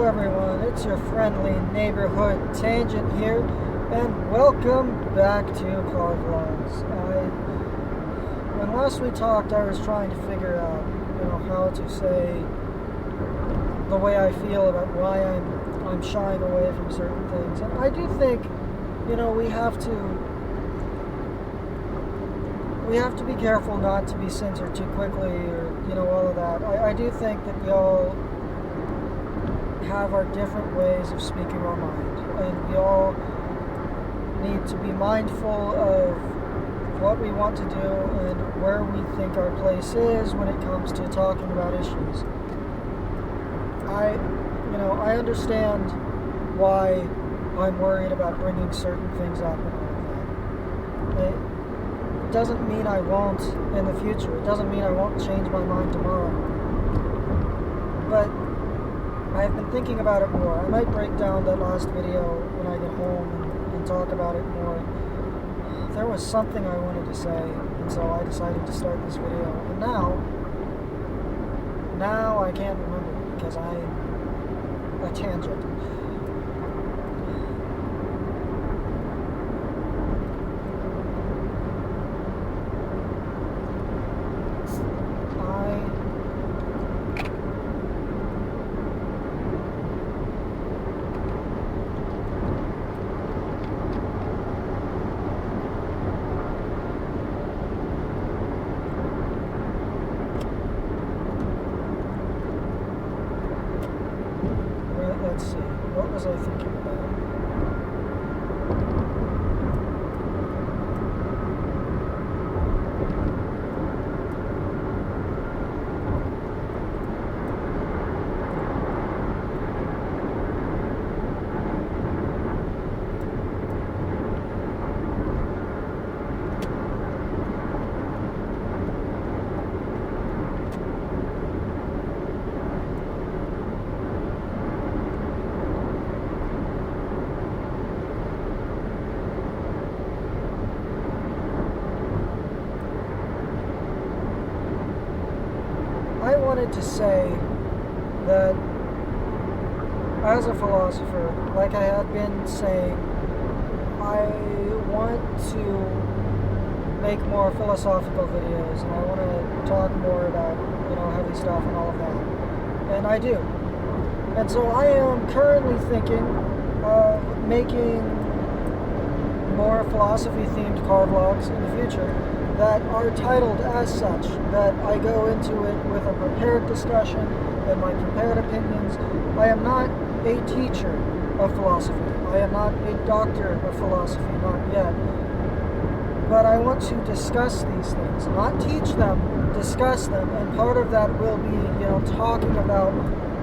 everyone, it's your friendly neighborhood Tangent here, and welcome back to Car Vlogs. When last we talked, I was trying to figure out, how to say the way I feel about why I'm shying away from certain things. And I do think, we have to be careful not to be censored too quickly, or all of that. I do think that we all have our different ways of speaking our mind, and we all need to be mindful of what we want to do and where we think our place is when it comes to talking about issues. I understand why I'm worried about bringing certain things up and all of that. It doesn't mean I won't in the future. It doesn't mean I won't change my mind tomorrow. But I've been thinking about it more. I might break down that last video when I get home and talk about it more. There was something I wanted to say, and so I decided to start this video. And now I can't remember because I'm a tangent. Let's see, what was I thinking about? I wanted to say that as a philosopher, like I had been saying, I want to make more philosophical videos, and I want to talk more about, heavy stuff and all of that. And I do. And so I am currently thinking of making more philosophy-themed car vlogs in the future that are titled as such, that I go into it with a prepared discussion and my prepared opinions. I am not a teacher of philosophy. I am not a doctor of philosophy, not yet. But I want to discuss these things, not teach them, discuss them, and part of that will be, talking about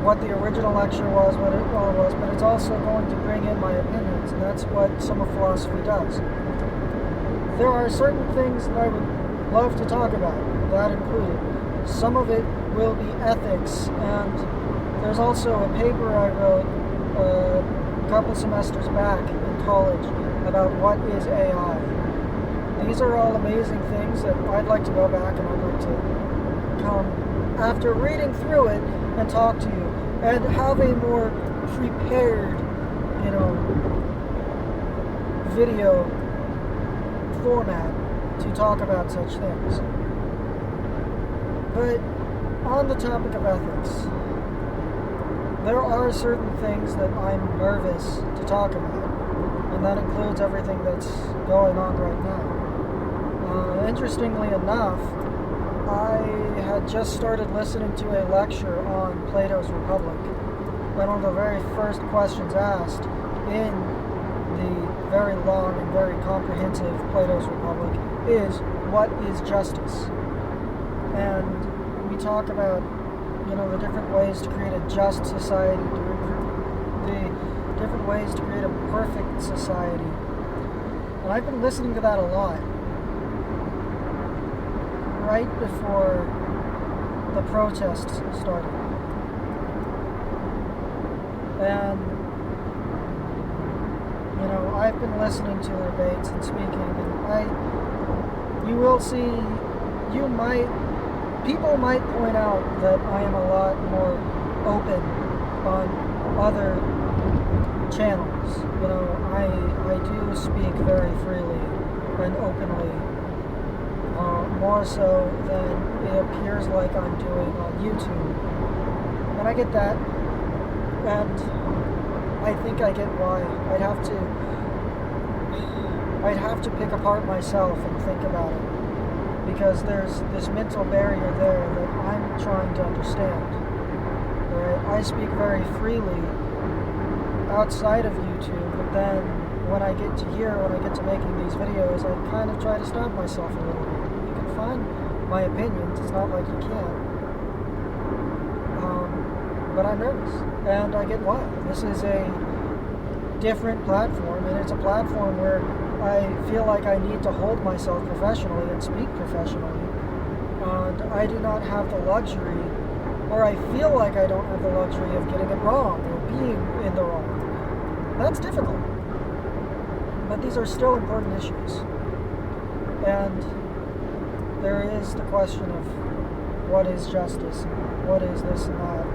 what the original lecture was, what it all was, but it's also going to bring in my opinions, and that's what some of philosophy does. There are certain things that I would love to talk about, that included. Some of it will be ethics, and there's also a paper I wrote a couple semesters back in college about what is AI. These are all amazing things that I'd like to go back and I'd like to come after reading through it and talk to you and have a more prepared, video format to talk about such things. But on the topic of ethics, there are certain things that I'm nervous to talk about, and that includes everything that's going on right now. Interestingly enough, I had just started listening to a lecture on Plato's Republic, and one of the very first questions asked in the very long and very comprehensive Plato's Republic is, what is justice? And we talk about, the different ways to create a just society, the different ways to create a perfect society. And I've been listening to that a lot. Right before the protests started. And I've been listening to the debates and speaking, and you will see, people might point out that I am a lot more open on other channels. You know, I do speak very freely and openly, more so than it appears like I'm doing on YouTube. And I get that, and I think I get why. I'd have to pick apart myself and think about it, because there's this mental barrier there that I'm trying to understand. Right? I speak very freely outside of YouTube, but then when I get to here, when I get to making these videos, I kind of try to stop myself a little bit. You can find my opinions, it's not like you can't. But I'm nervous, and I get why. This is a different platform, and it's a platform where I feel like I need to hold myself professionally and speak professionally. And I do not have the luxury, or I feel like I don't have the luxury of getting it wrong or being in the wrong. That's difficult. But these are still important issues. And there is the question of what is justice, what is this and that.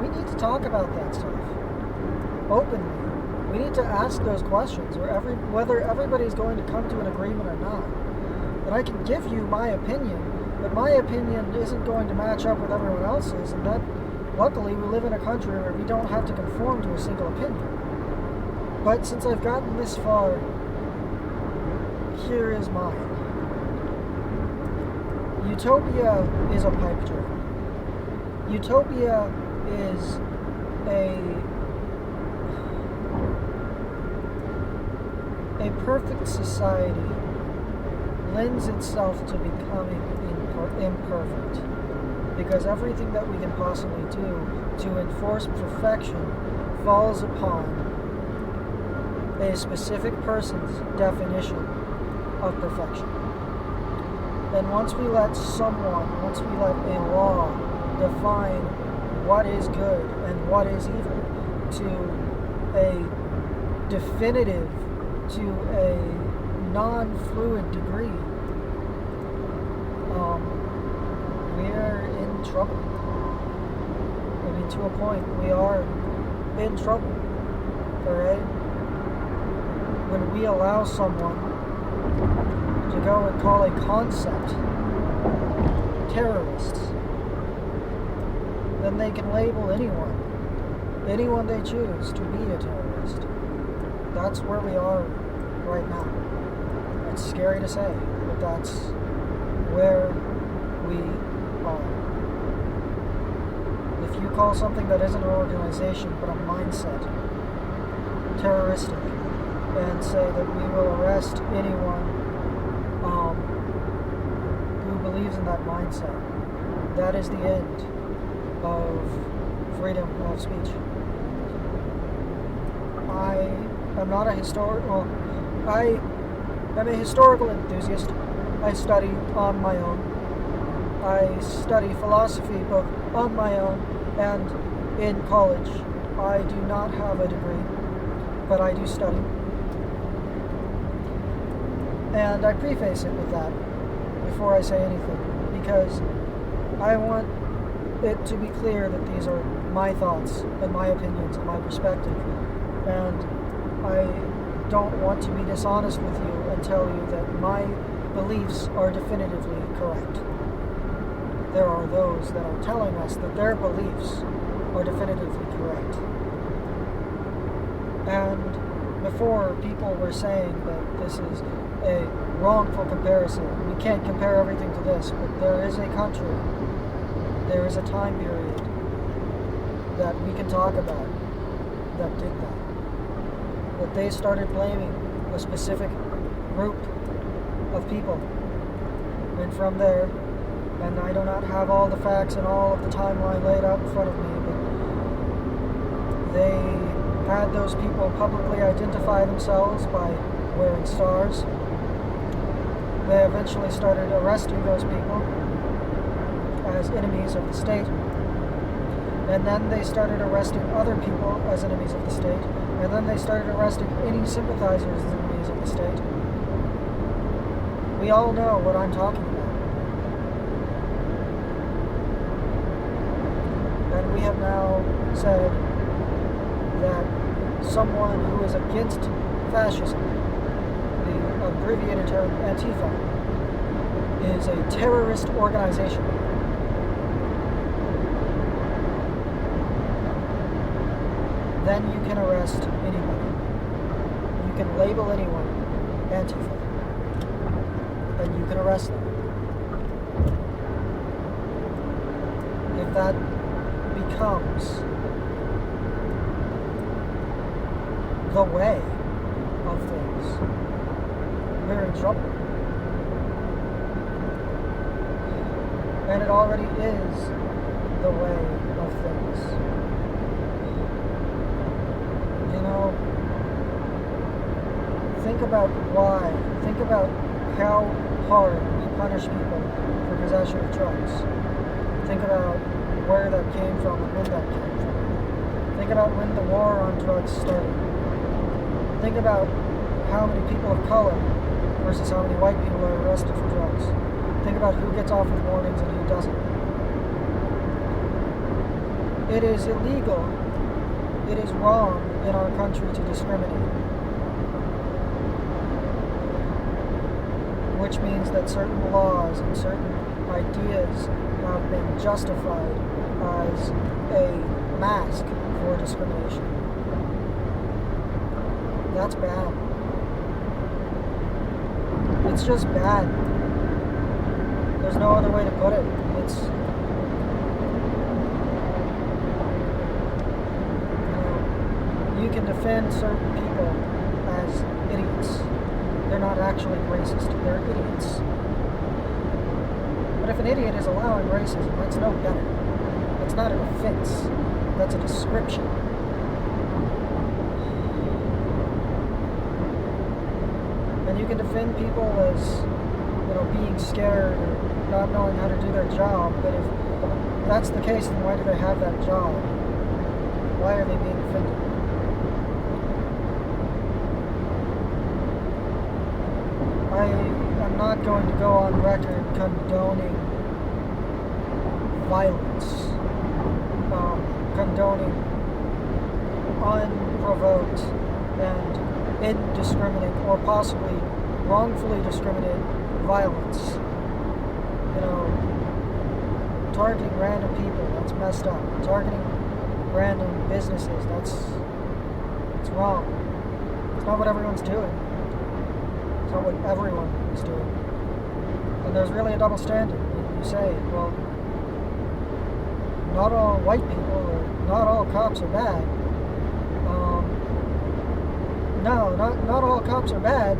We need to talk about that stuff openly. We need to ask those questions, or whether everybody's going to come to an agreement or not. And I can give you my opinion, but my opinion isn't going to match up with everyone else's, and that, luckily, we live in a country where we don't have to conform to a single opinion. But since I've gotten this far, here is mine. Utopia is a pipe dream. Utopia is a perfect society lends itself to becoming imperfect, because everything that we can possibly do to enforce perfection falls upon a specific person's definition of perfection. And once we let a law define what is good and what is evil to a definitive, to a non-fluid degree, we're in trouble. I mean, to a point, we are in trouble. Alright? When we allow someone to go and call a concept terrorists, then they can label anyone they choose to be a terrorist. That's where we are right now. It's scary to say, but that's where we are. If you call something that isn't an organization but a mindset terroristic, and say that we will arrest anyone who believes in that mindset, that is the end of freedom of speech. I am not a I am a historical enthusiast. I study on my own. I study philosophy both on my own and in college. I do not have a degree, but I do study. And I preface it with that before I say anything, because I want it to be clear that these are my thoughts and my opinions and my perspective. And I don't want to be dishonest with you and tell you that my beliefs are definitively correct. There are those that are telling us that their beliefs are definitively correct. And before, people were saying that this is a wrongful comparison. We can't compare everything to this, but there is a country, there is a time period that we can talk about that did that. That they started blaming a specific group of people. And from there, and I do not have all the facts and all of the timeline laid out in front of me, but they had those people publicly identify themselves by wearing stars. They eventually started arresting those people as enemies of the state. And then they started arresting other people as enemies of the state. And then they started arresting any sympathizers as enemies of the state. We all know what I'm talking about. And And we have now said that someone who is against fascism, the abbreviated term Antifa, is a terrorist organization. Then you can arrest anybody. You can label anyone Antifa. Then you can arrest them. If that becomes the way of things, we're in trouble. And it already is the way of things. You know, think about why. Think about how hard we punish people for possession of drugs. Think about where that came from and when that came from. Think about when the war on drugs started. Think about how many people of color versus how many white people are arrested for drugs. Think about who gets off with warnings and who doesn't. It is illegal, it is wrong in our country to discriminate. Which means that certain laws and certain ideas have been justified as a mask for discrimination. That's bad. It's just bad. There's no other way to put it. It's, you can defend certain people as idiots. They're not actually racist. They're idiots. But if an idiot is allowing racism, that's no better. That's not an offense. That's a description. And you can defend people as, being scared or not knowing how to do their job. But if that's the case, then why do they have that job? Why are they being offended? I'm not going to go on record condoning violence, condoning unprovoked and indiscriminate or possibly wrongfully discriminate violence. Targeting random people, that's messed up. Targeting random businesses, it's wrong. It's not what everyone's doing. It's not what everyone is doing. And there's really a double standard. You say, well, not all white people or not all cops are bad. No, not all cops are bad.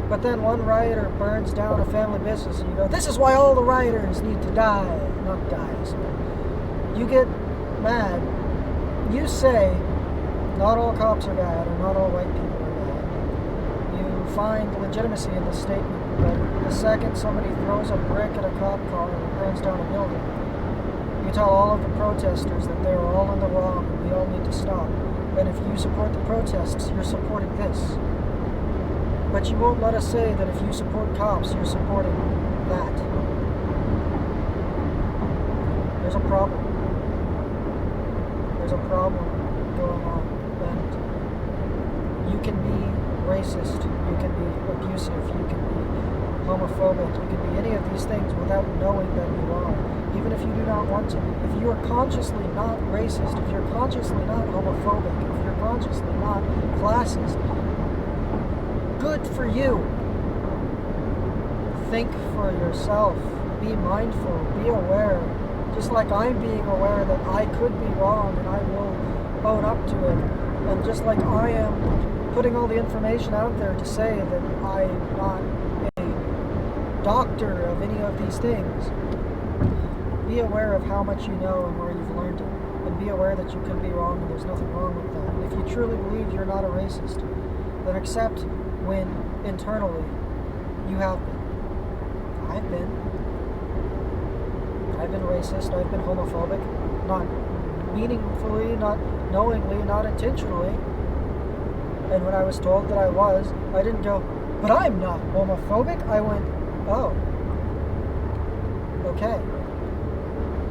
But then one rioter burns down a family business and you go, this is why all the rioters need to die. Not die. So you get mad. You say, not all cops are bad or not all white people are bad. You find legitimacy in this statement. But the second somebody throws a brick at a cop car and burns down a building, you tell all of the protesters that they're all in the wrong and we all need to stop. And if you support the protests, you're supporting this. But you won't let us say that if you support cops, you're supporting that. There's a problem. There's a problem going on. And you can be racist, you can be abusive, you can be homophobic, you can be any of these things without knowing that you are. Even if you do not want to. If you are consciously not racist, if you're consciously not homophobic, if you're consciously not classist, good for you. Think for yourself. Be mindful. Be aware. Just like I'm being aware that I could be wrong and I will own up to it. And just like I am putting all the information out there to say that I'm not a doctor of any of these things. Be aware of how much you know and where you've learned it. And be aware that you could be wrong and there's nothing wrong with that. And if you truly believe you're not a racist, then accept when internally you have been. I've been. I've been racist, I've been homophobic, not meaningfully, not knowingly, not intentionally. And when I was told that I was, I didn't go, but I'm not homophobic. I went, oh, okay.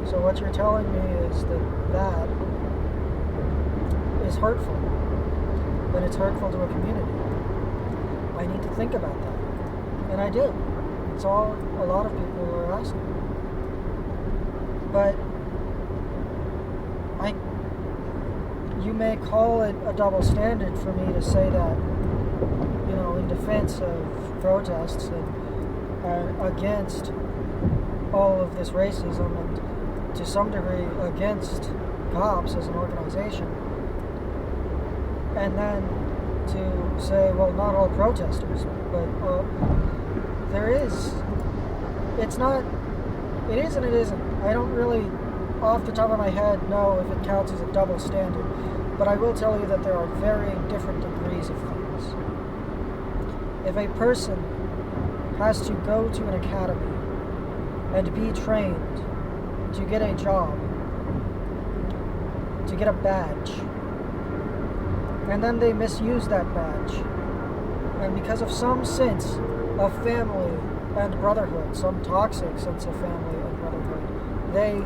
So what you're telling me is realize that is hurtful, that it's hurtful to a community. I need to think about that. And I do. It's all a lot of people are asking. But you may call it a double standard for me to say that, in defense of protests and against all of this racism and to some degree against cops as an organization, and then to say, well, not all protesters, but there is. It's not. It is and it isn't. I don't really, off the top of my head, know if it counts as a double standard, but I will tell you that there are varying different degrees of things. If a person has to go to an academy and be trained to get a job, to get a badge, and then they misuse that badge, and because of some sense of family and brotherhood, some toxic sense of family and brotherhood, they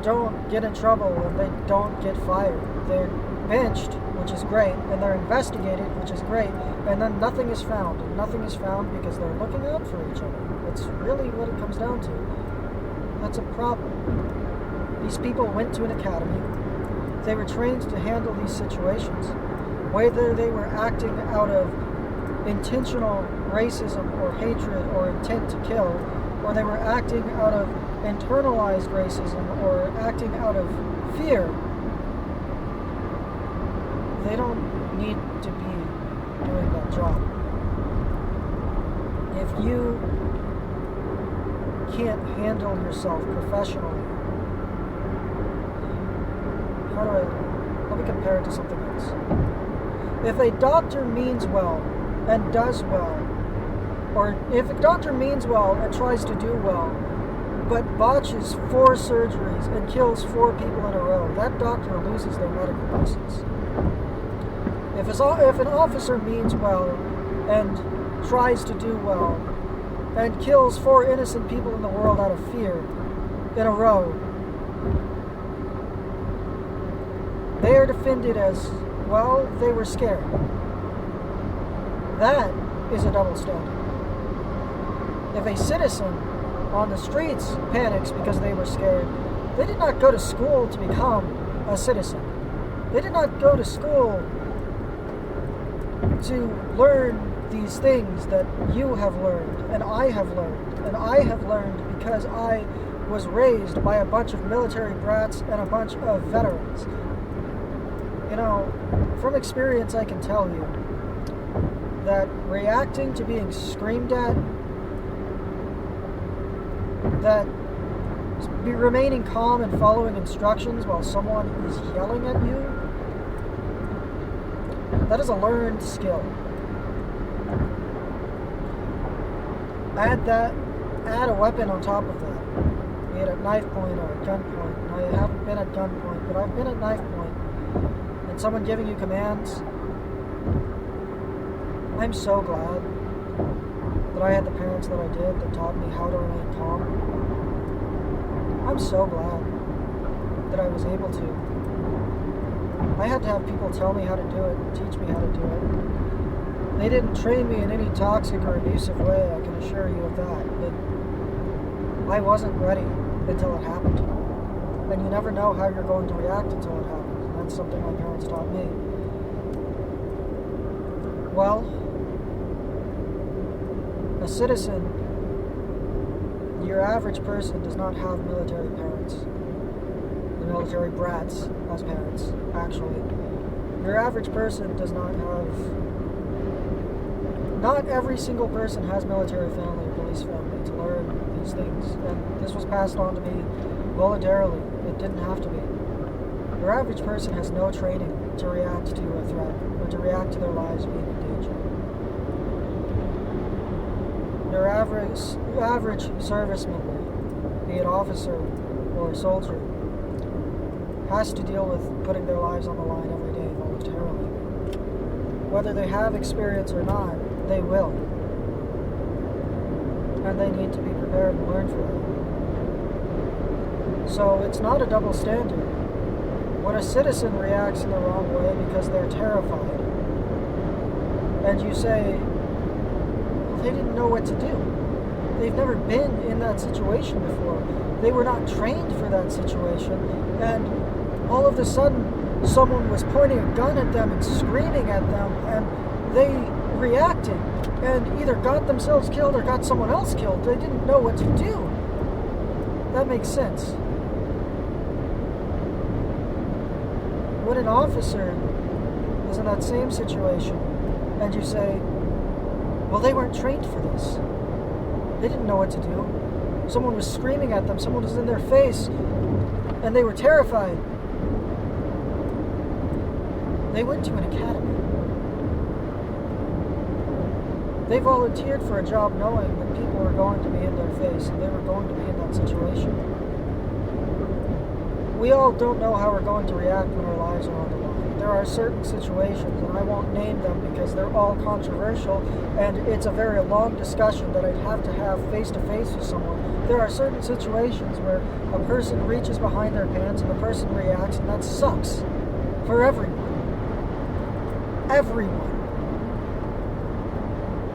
don't get in trouble and they don't get fired. They're benched, which is great, and they're investigated, which is great, and then nothing is found. And nothing is found because they're looking out for each other. That's really what it comes down to. That's a problem. These people went to an academy. They were trained to handle these situations. Whether they were acting out of intentional racism or hatred or intent to kill, or they were acting out of internalized racism or acting out of fear, they don't need to be doing that job. If you can't handle yourself professionally, let me compare it to something else. If a doctor means well and does well, or if a doctor means well and tries to do well, but botches 4 surgeries and kills 4 people in a row, that doctor loses their medical license. If an officer means well and tries to do well and kills 4 innocent people in the world out of fear in a row, they are defended as, well, they were scared. That is a double standard. If a citizen on the streets panics because they were scared, they did not go to school to become a citizen. They did not go to school to learn these things that you have learned and I have learned. And I have learned because I was raised by a bunch of military brats and a bunch of veterans. From experience I can tell you that reacting to being screamed at, that remaining calm and following instructions while someone is yelling at you, that is a learned skill. Add a weapon on top of that, be it at knife point or at gunpoint. And I haven't been at gunpoint, but I've been at knife point. And someone giving you commands, I'm so glad that I had the parents that I did that taught me how to remain calm. I'm so glad that I was able to. I had to have people tell me how to do it, teach me how to do it. They didn't train me in any toxic or abusive way, I can assure you of that. But I wasn't ready until it happened. And you never know how you're going to react until it happens. And that's something my parents taught me. Well, a citizen, your average person does not have military parents. The military brats as parents, actually. Your average person does not have... Not every single person has military family or police family to learn these things. And this was passed on to me voluntarily. It didn't have to be. Your average person has no training to react to a threat or to react to their lives being in danger. Your average service member, be it officer or soldier, has to deal with putting their lives on the line every day voluntarily. Whether they have experience or not, they will. And they need to be prepared and learn for So it's not a double standard. When a citizen reacts in the wrong way because they're terrified, and you say, well, they didn't know what to do. They've never been in that situation before. They were not trained for that situation, and all of a sudden, someone was pointing a gun at them and screaming at them, and they reacted and either got themselves killed or got someone else killed. They didn't know what to do. That makes sense. When an officer is in that same situation and you say, well, they weren't trained for this. They didn't know what to do. Someone was screaming at them. Someone was in their face and they were terrified. They went to an academy. They volunteered for a job knowing that people were going to be in their face and they were going to be in that situation. We all don't know how we're going to react when our lives are on the line. There are certain situations, and I won't name them because they're all controversial, and it's a very long discussion that I'd have to have face-to-face with someone. There are certain situations where a person reaches behind their pants and the person reacts, and that sucks for everyone. Everyone.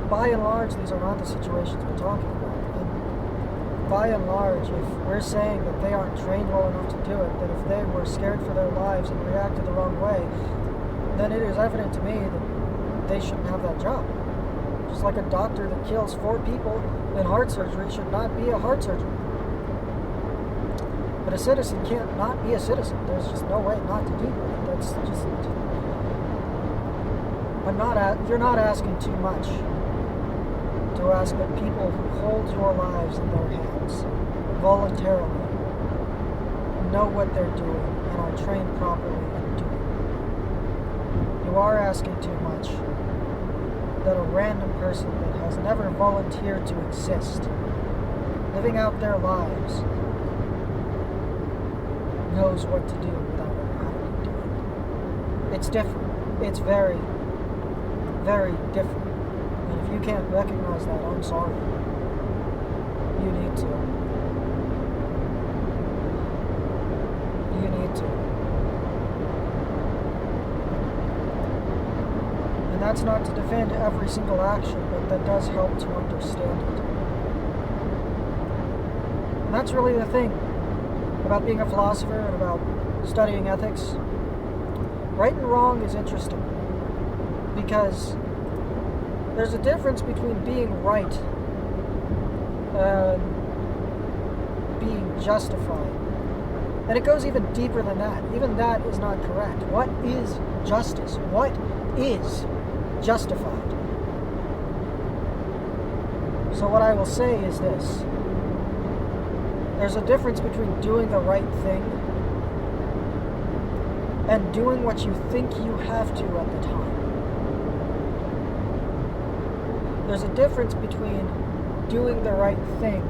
By and large, these are not the situations we're talking about. And by and large, if we're saying that they aren't trained well enough to do it, that if they were scared for their lives and reacted the wrong way, then it is evident to me that they shouldn't have that job. Just like a doctor that kills 4 people in heart surgery should not be a heart surgeon. But a citizen can't not be a citizen. There's just no way not to do that. That's just... You're not asking too much to ask that people who hold your lives in their hands voluntarily know what they're doing and are trained properly in doing it. You are asking too much that a random person that has never volunteered to exist, living out their lives, knows what to do without ever having to do it. It's different. It's very, very different. And if you can't recognize that, I'm sorry. You need to. You need to. And that's not to defend every single action, but that does help to understand it. And that's really the thing about being a philosopher and about studying ethics. Right and wrong is interesting because there's a difference between being right and being justified. And it goes even deeper than that. Even that is not correct. What is justice? What is justified? So what I will say is this. There's a difference between doing the right thing and doing what you think you have to at the time. There's a difference between doing the right thing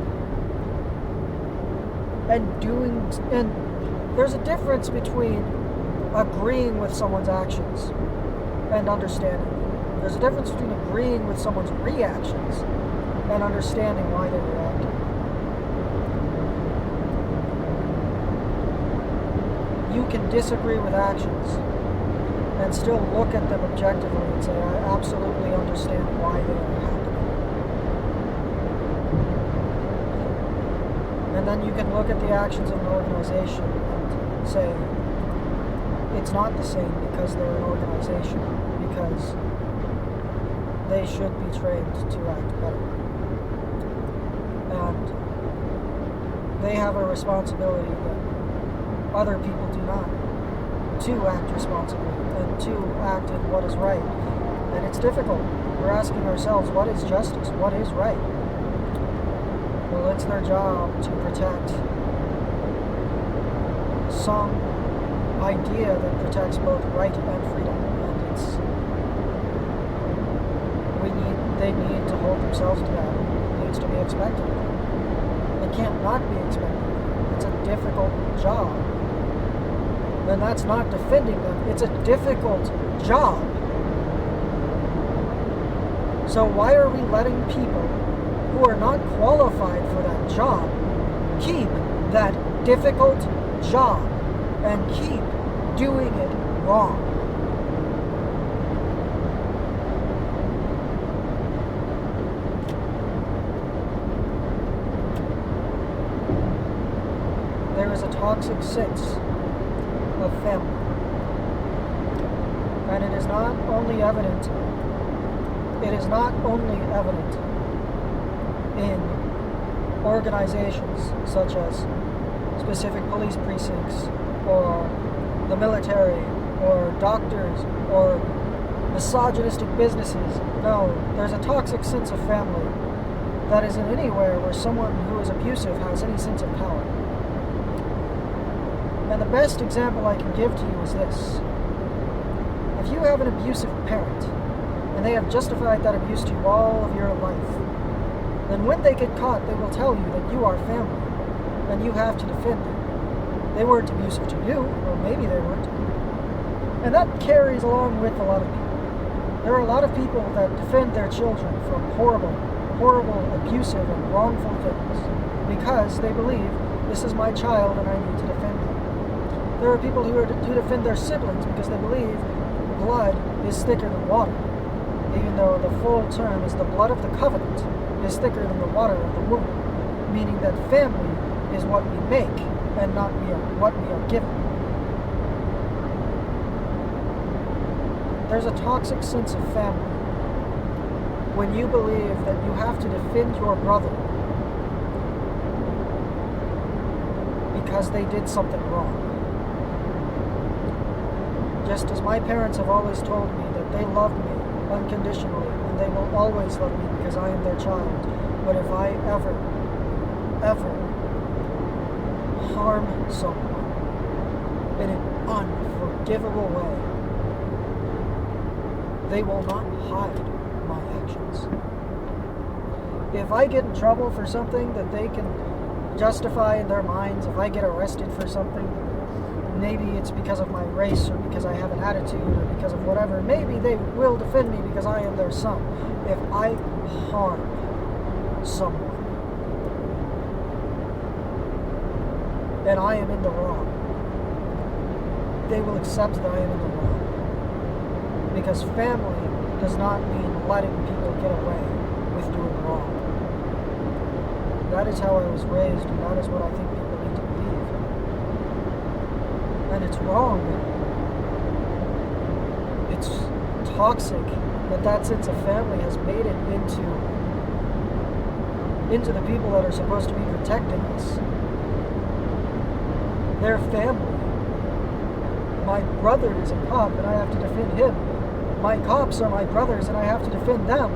and there's a difference between agreeing with someone's actions and understanding. There's a difference between agreeing with someone's reactions and understanding why they reacted. You can disagree with actions and still look at them objectively and say, I absolutely understand why they are happening. And then you can look at the actions of an organization and say, it's not the same because they're an organization, because they should be trained to act better. And they have a responsibility that other people do not, to act responsibly and to act in what is right. And it's difficult. We're asking ourselves, what is justice? What is right? Well, it's their job to protect some idea that protects both right and freedom. And they need to hold themselves to that. It needs to be expected. It can't not be expected. It's a difficult job. And that's not defending them. It's a difficult job. So why are we letting people who are not qualified for that job keep that difficult job and keep doing it wrong. There is a toxic sense of family. And it is not only evident in organizations such as specific police precincts or the military or doctors or misogynistic businesses. No, there's a toxic sense of family that isn't anywhere where someone who is abusive has any sense of power. And the best example I can give to you is this. If you have an abusive parent, and they have justified that abuse to you all of your life, then when they get caught, they will tell you that you are family, and you have to defend them. They weren't abusive to you, or maybe they weren't. And that carries along with a lot of people. There are a lot of people that defend their children from horrible, abusive, and wrongful things because they believe, this is my child and I need to defend them. There are people who defend their siblings because they believe blood is thicker than water, even though the full term is the blood of the covenant is thicker than the water of the womb, meaning that family is what we make and not what we are given. There's a toxic sense of family when you believe that you have to defend your brother because they did something wrong. Just as my parents have always told me that they love me unconditionally and they will always love me because I am their child. But if I ever harm someone in an unforgivable way, they will not hide my actions. If I get in trouble for something that they can justify in their minds, if I get arrested for something, maybe it's because of my race or because I have an attitude or because of whatever. Maybe they will defend me because I am their son. If I harm someone and I am in the wrong, they will accept that I am in the wrong. Because family does not mean letting people get away with doing wrong. That is how I was raised, and that is what I think people need to believe. And it's wrong. It's toxic that sense of family has made it into the people that are supposed to be protecting us. Their family. My brother is a cop and I have to defend him. My cops are my brothers and I have to defend them.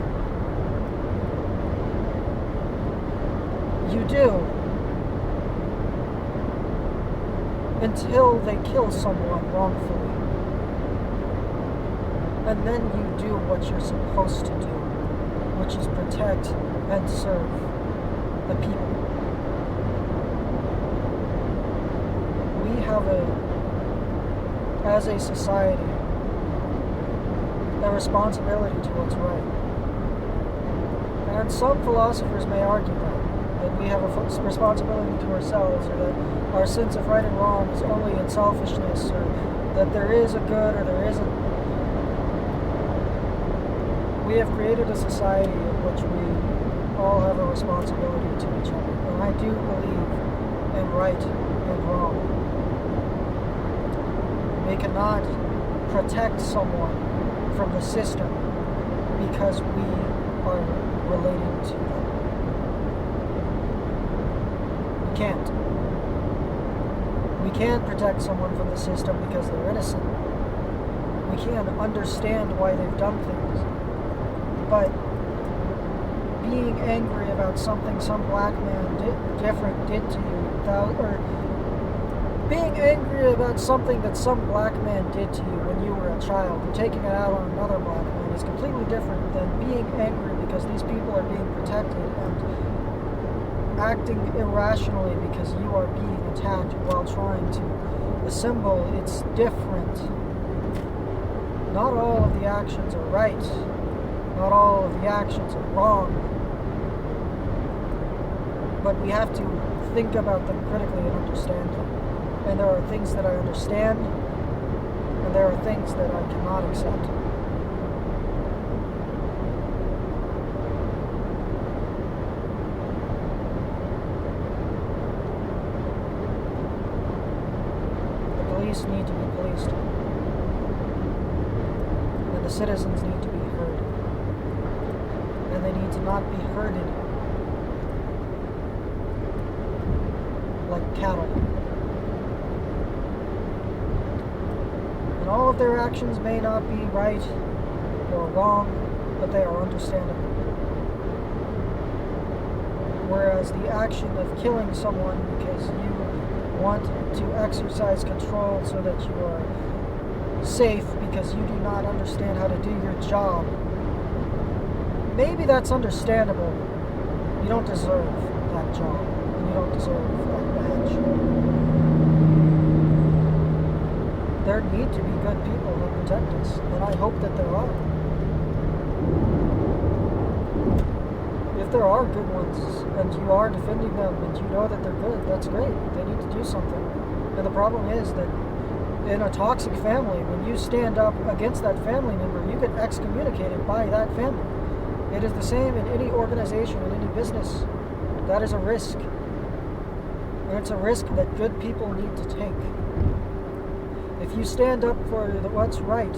You do. Until they kill someone wrongfully. And then you do what you're supposed to do, which is protect and serve the people. We have as a society, a responsibility to what's right. And some philosophers may argue that we have a responsibility to ourselves, or that our sense of right and wrong is only in selfishness, or that there is a good or there isn't. We have created a society in which we all have a responsibility to each other. And I do believe in right and wrong. We cannot protect someone from the system because we are related to them. We can't protect someone from the system because they're innocent. We can't understand why they've done things. But being angry about something some black man did to you, or being angry about something that some black man did to you when you were a child and taking it out on another black man is completely different than being angry because these people are being protected and acting irrationally because you are being attacked while trying to assemble. It's different. Not all of the actions are right. Not all of the actions are wrong. But we have to think about them critically and understand them. And there are things that I understand, and there are things that I cannot accept. The police need to be policed, and the citizens need to be heard, and they need to not be herded like cattle. And all of their actions may not be right or wrong, but they are understandable. Whereas the action of killing someone because you want to exercise control so that you are safe because you do not understand how to do your job, maybe that's understandable. You don't deserve that job, and you don't deserve that badge. There need to be good people that protect us, and I hope that there are. If there are good ones, and you are defending them, and you know that they're good, that's great. They need to do something. And the problem is that in a toxic family, when you stand up against that family member, you get excommunicated by that family. It is the same in any organization, in any business. That is a risk. And it's a risk that good people need to take. If you stand up for what's right,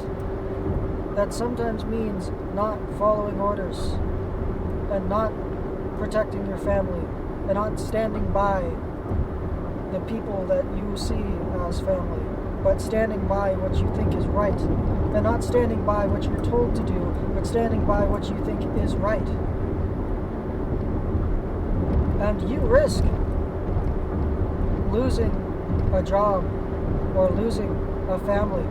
that sometimes means not following orders and not protecting your family and not standing by the people that you see as family, but standing by what you think is right, and not standing by what you're told to do, but standing by what you think is right. And you risk losing a job or losing a family.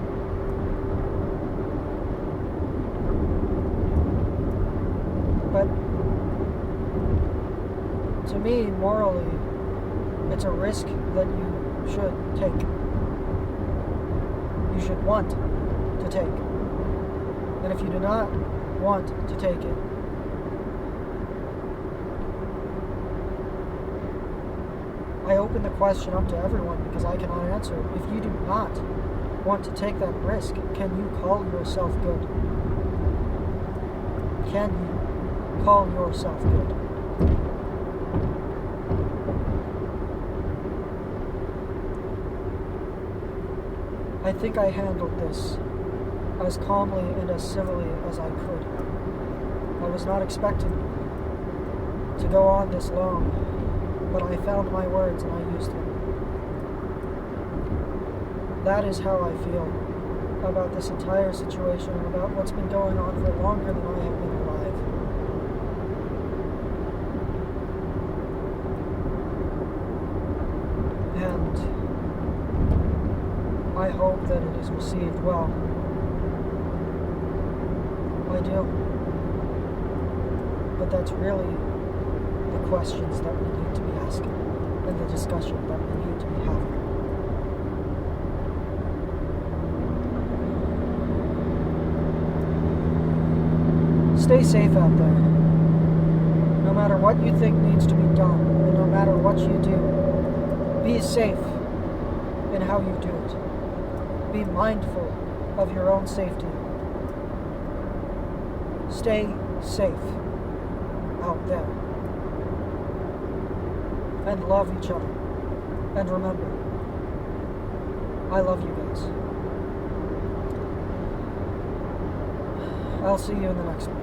But to me, morally, it's a risk that you should take. You should want to take. And if you do not want to take it, I open the question up to everyone because I cannot answer it. If you do not want to take that risk, can you call yourself good? Can you call yourself good? I think I handled this as calmly and as civilly as I could. I was not expecting to go on this long, but I found my words and I used them. That is how I feel about this entire situation and about what's been going on for longer than I have been alive. And I hope that it is received well. I do. But that's really the questions that we need to be asking and the discussion that we need to be having. Stay safe out there. No matter what you think needs to be done, and no matter what you do, be safe in how you do it. Be mindful of your own safety. Stay safe out there. And love each other. And remember, I love you guys. I'll see you in the next one.